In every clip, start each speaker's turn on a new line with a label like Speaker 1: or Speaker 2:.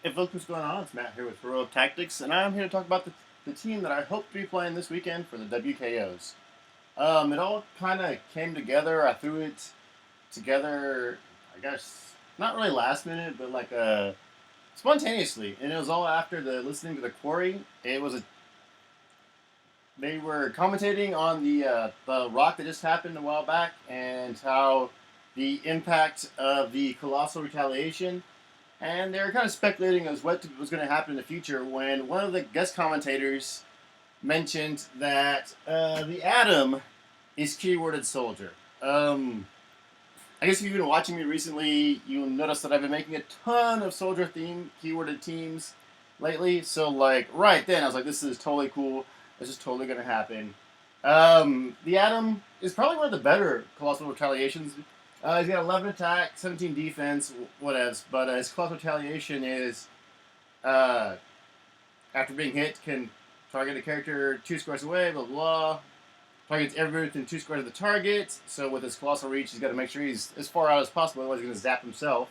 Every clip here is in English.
Speaker 1: Hey folks, what's going on? It's Matt here with Heroic Tactics, and I'm here to talk about the team that I hope to be playing this weekend for the WKOs. It all kind of came together. I threw it together, I guess, not really last minute, but like spontaneously, and it was all after the listening to the Quarry. They were commentating on the rock that just happened a while back, and how the impact of the colossal retaliation, and they were kind of speculating as what was going to happen in the future when one of the guest commentators mentioned that the Atom is keyworded soldier. I guess if you've been watching me recently, you'll notice that I've been making a ton of soldier theme keyworded teams lately. So like right then, I was like, this is totally cool. This is totally going to happen. The Atom is probably one of the better colossal retaliations. He's got 11 attack, 17 defense, whatevs. But his colossal retaliation is, uh, after being hit, can target a character 2 squares away, blah, blah, blah. Targets everybody within 2 squares of the target. So with his colossal reach, he's got to make sure he's as far out as possible, otherwise he's going to zap himself.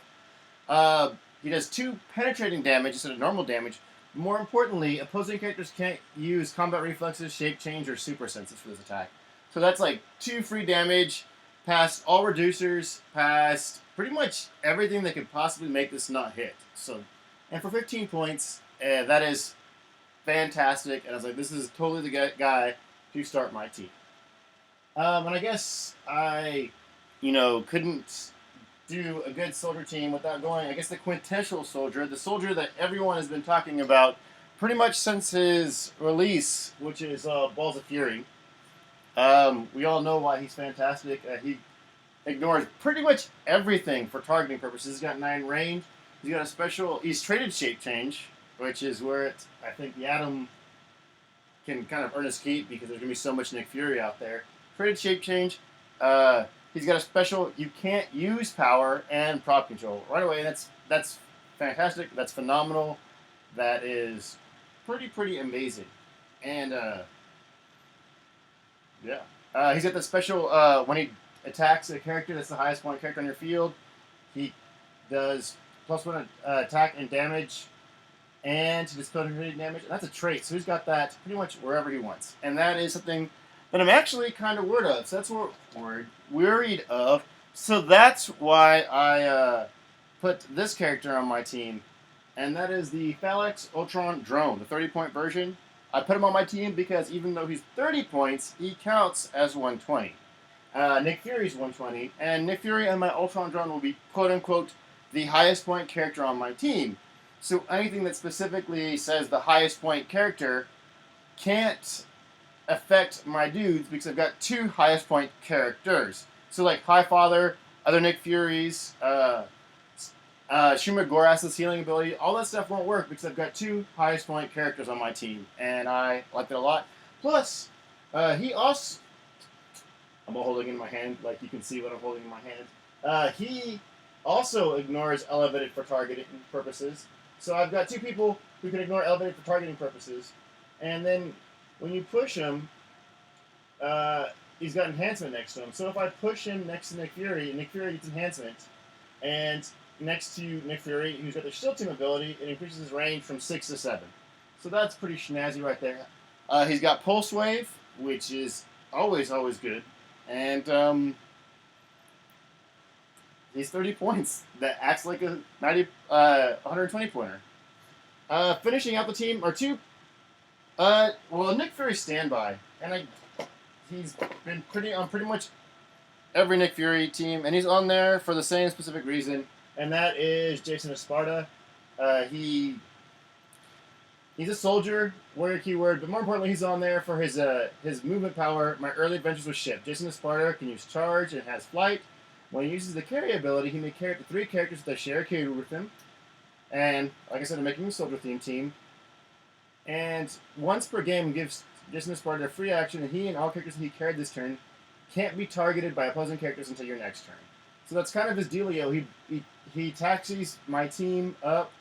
Speaker 1: He does 2 penetrating damage instead of normal damage. More importantly, opposing characters can't use combat reflexes, shape change, or super senses for this attack. So that's like 2 free damage, past all reducers, past pretty much everything that could possibly make this not hit. So, and for 15 points, that is fantastic. And I was like, this is totally the guy to start my team. And I guess couldn't do a good soldier team without going, I guess, the quintessential soldier, the soldier that everyone has been talking about pretty much since his release, which is Balls of Fury. We all know why he's fantastic. He ignores pretty much everything for targeting purposes. He's got 9 range. He's got a special. He's traded shape change, which is where I think the Atom can kind of earn his keep because there's gonna be so much Nick Fury out there. Traded shape change. He's got a special. You can't use power and prop control right away. That's fantastic. That's phenomenal. That is pretty amazing. And yeah. He's got the special when he attacks a character that's the highest point character on your field. He does +1 attack and damage, and he does penetrating damage. And that's a trait, so he's got that pretty much wherever he wants. And that is something that I'm actually kind of worried of. So that's what we're worried of. So that's why I put this character on my team, and that is the Phalanx Ultron drone, the 30-point version. I put him on my team because even though he's 30 points, he counts as 120. Nick Fury's 120, and Nick Fury and my Ultron drone will be quote-unquote the highest point character on my team. So anything that specifically says the highest point character can't affect my dudes because I've got 2 highest point characters. So like Highfather, other Nick Furies, Shuma Goras's healing ability, all that stuff won't work because I've got 2 highest point characters on my team, and I like that a lot. Plus, he also, I'm holding in my hand, like you can see what I'm holding in my hand. He also ignores elevated for targeting purposes. So I've got 2 people who can ignore elevated for targeting purposes, and then when you push him, he's got enhancement next to him. So if I push him next to Nick Fury gets enhancement, and next to Nick Fury, who's got the Shield Team ability, it increases his range from 6 to 7. So that's pretty snazzy right there. He's got Pulse Wave, which is always good, and he's 30 points. That acts like a 120 pointer. Finishing out the team are 2. Nick Fury standby, and he's been on pretty much every Nick Fury team, and he's on there for the same specific reason, and that is Jason Esparta. He's a soldier, warrior keyword, but more importantly, he's on there for his movement power. My early adventures with ship. Jason Esparta can use charge and has flight. When he uses the carry ability, he may carry up to 3 characters that share a carry with him. And like I said, I'm making a soldier themed team. And once per game gives Jason Esparta a free action, and he and all characters he carried this turn can't be targeted by opposing characters until your next turn. So that's kind of his dealio. He taxis my team up.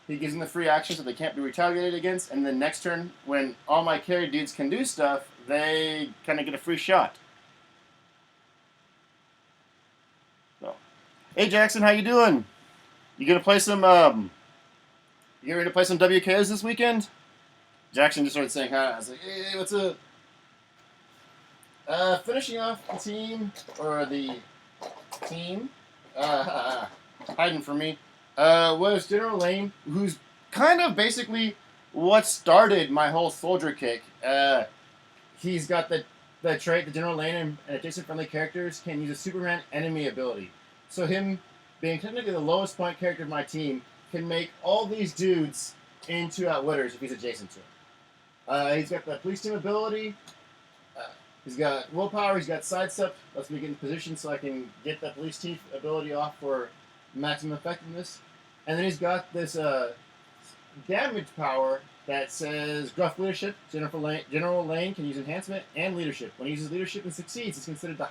Speaker 1: He gives them the free action so they can't be retaliated against, and then next turn, when all my carry dudes can do stuff, they kind of get a free shot. So, hey Jackson, how you doing? You gonna play some You ready to play some WKOs this weekend? Jackson just started saying hi. I was like, hey, what's up? Finishing off the team, or the team, hiding from me, was General Lane, who's kind of basically what started my whole soldier kick. He's got the trait, the General Lane and adjacent friendly characters can use a Superman enemy ability. So him being technically the lowest point character of my team can make all these dudes into outwitters if he's adjacent to him. He's got the police team ability. He's got willpower. He's got sidestep. Lets me get in position so I can get that police team ability off for maximum effectiveness. And then he's got this damage power that says gruff leadership. General Lane can use enhancement and leadership. When he uses leadership and succeeds, it's considered a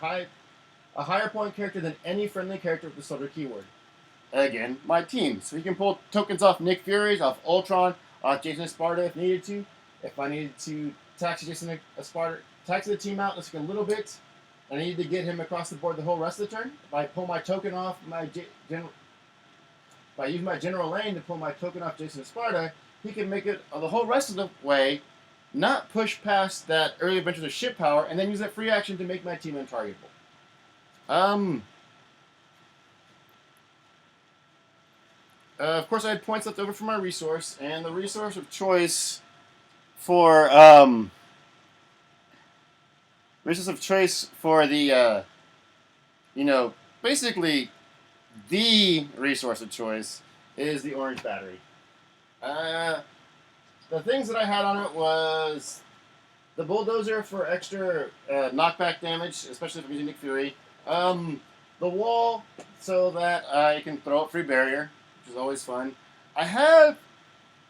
Speaker 1: higher point character than any friendly character with the soldier keyword. Again, my team. So he can pull tokens off Nick Fury's, off Ultron, off Jason Sparta if needed to. If I needed to tax Jason Sparta, tax the team out just a little bit, and I need to get him across the board the whole rest of the turn. If I pull my token off if I use my General Lane to pull my token off Jason Sparta, he can make it the whole rest of the way, not push past that early adventure of ship power, and then use that free action to make my team untargetable. Of course, I had points left over for my resource, and the resource of choice for the basically the resource of choice is the orange battery. The things that I had on it was the bulldozer for extra knockback damage, especially if I'm using Nick Fury. The wall so that I can throw up free barrier, which is always fun. I have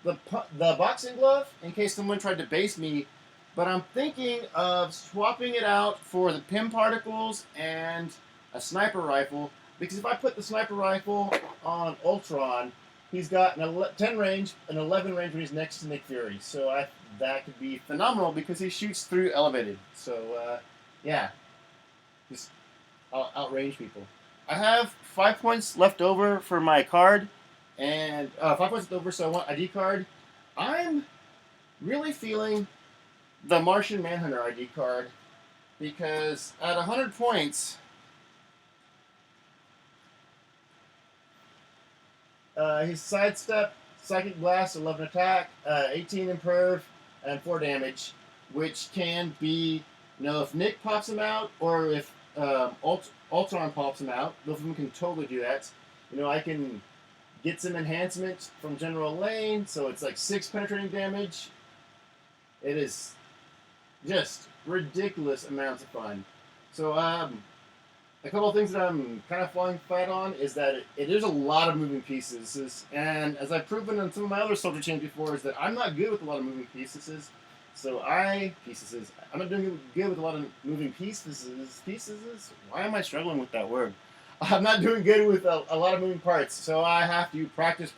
Speaker 1: the boxing glove in case someone tried to base me, but I'm thinking of swapping it out for the PIM particles and a sniper rifle, because if I put the sniper rifle on Ultron, he's got an 10 range, an 11 range when he's next to Nick Fury. So that could be phenomenal because he shoots through elevated. So, yeah. Just outrange people. I have 5 points left over for my card, and 5 points left over, so I want ID card. I'm really feeling the Martian Manhunter ID card because at 100 points, he's sidestep, psychic blast, 11 attack, 18 imperv, and 4 damage, which can be, if Nick pops him out or if Ultron pops him out, both of them can totally do that. I can get some enhancement from General Lane, so it's like 6 penetrating damage. It is just ridiculous amounts of fun. So, a couple of things that I'm kind of falling flat on is that there's a lot of moving pieces, and as I've proven in some of my other soldier chains before, is that I'm not good with a lot of moving pieces. So I'm not doing good with a lot of moving pieces. Why am I struggling with that word? I'm not doing good with a lot of moving parts, so I have to practice.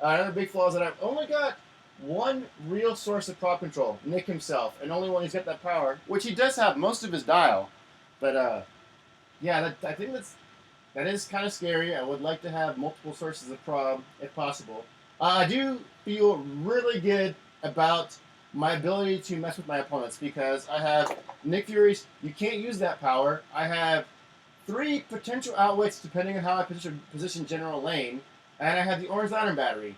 Speaker 1: Another big flaw is that I've only got one real source of prop control, Nick himself, and only one who's got that power, which he does have most of his dial. But yeah, I think that is kind of scary. I would like to have multiple sources of prob if possible. I do feel really good about my ability to mess with my opponents because I have Nick Fury's. You can't use that power. I have 3 potential outwits depending on how I position General Lane, and I have the Orange Lantern battery.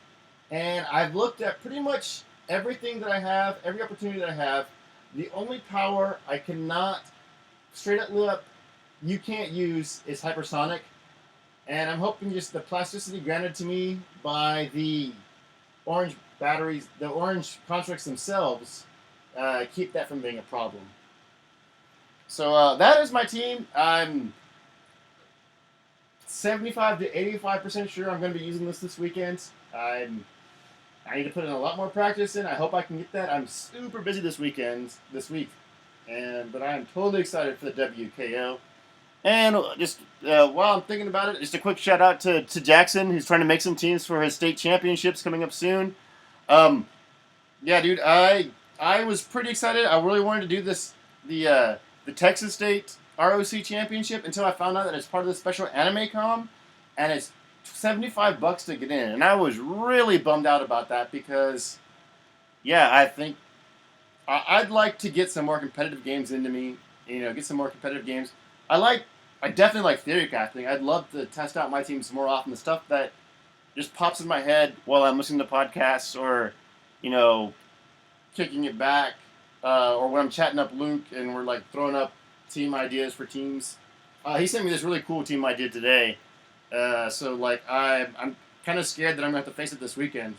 Speaker 1: And I've looked at pretty much everything that I have, every opportunity that I have. The only power I cannot straight up you can't use is hypersonic, and I'm hoping just the plasticity granted to me by the orange batteries, the orange constructs themselves, keep that from being a problem. So that is my team. I'm 75 to 85% sure I'm going to be using this weekend. I need to put in a lot more practice in. I hope I can get that. I'm super busy this week, but I am totally excited for the WKO. And just while I'm thinking about it, just a quick shout out to Jackson, who's trying to make some teams for his state championships coming up soon. Yeah, dude, I was pretty excited. I really wanted to do the Texas State ROC Championship until I found out that it's part of the special anime com, and it's $75 to get in, and I was really bummed out about that because, yeah, I think I'd like to get some more competitive games into me. Get some more competitive games. I definitely like theory crafting. I'd love to test out my teams more often. The stuff that just pops in my head while I'm listening to podcasts or, you know, kicking it back, or when I'm chatting up Luke and we're like throwing up team ideas for teams. He sent me this really cool team idea today. So like I'm kind of scared that I'm gonna have to face it this weekend.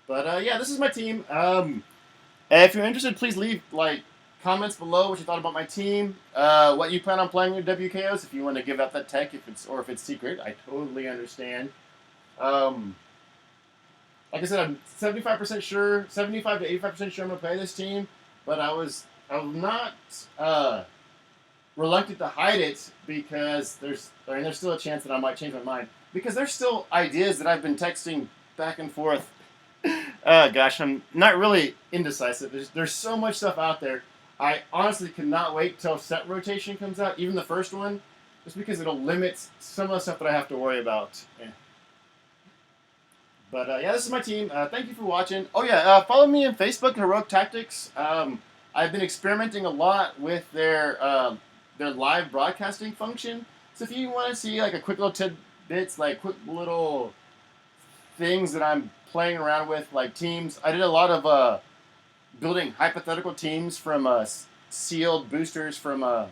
Speaker 1: But yeah, this is my team. If you're interested, please leave like comments below what you thought about my team, what you plan on playing with WKOs. If you want to give up that tech, if it's secret, I totally understand. Um, like I said, I'm 75% sure, 75 to 85% sure I'm gonna play this team, but I'm not reluctant to hide it because there's still a chance that I might change my mind because there's still ideas that I've been texting back and forth. Gosh, I'm not really indecisive. There's so much stuff out there. I honestly cannot wait till set rotation comes out, even the first one, just because it'll limit some of the stuff that I have to worry about. Yeah. But yeah, this is my team. Thank you for watching. Oh yeah, follow me on Facebook, Heroic Tactics. I've been experimenting a lot with their live broadcasting function. So if you want to see like a quick little tidbits, like quick little things that I'm playing around with, like teams, I did a lot of building hypothetical teams from sealed boosters from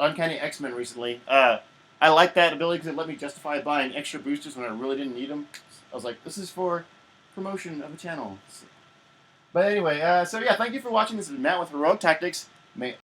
Speaker 1: Uncanny X-Men recently. I like that ability because it let me justify buying extra boosters when I really didn't need them. I was like, this is for promotion of the channel. But anyway, so yeah, thank you for watching. This is Matt with Heroic Tactics. May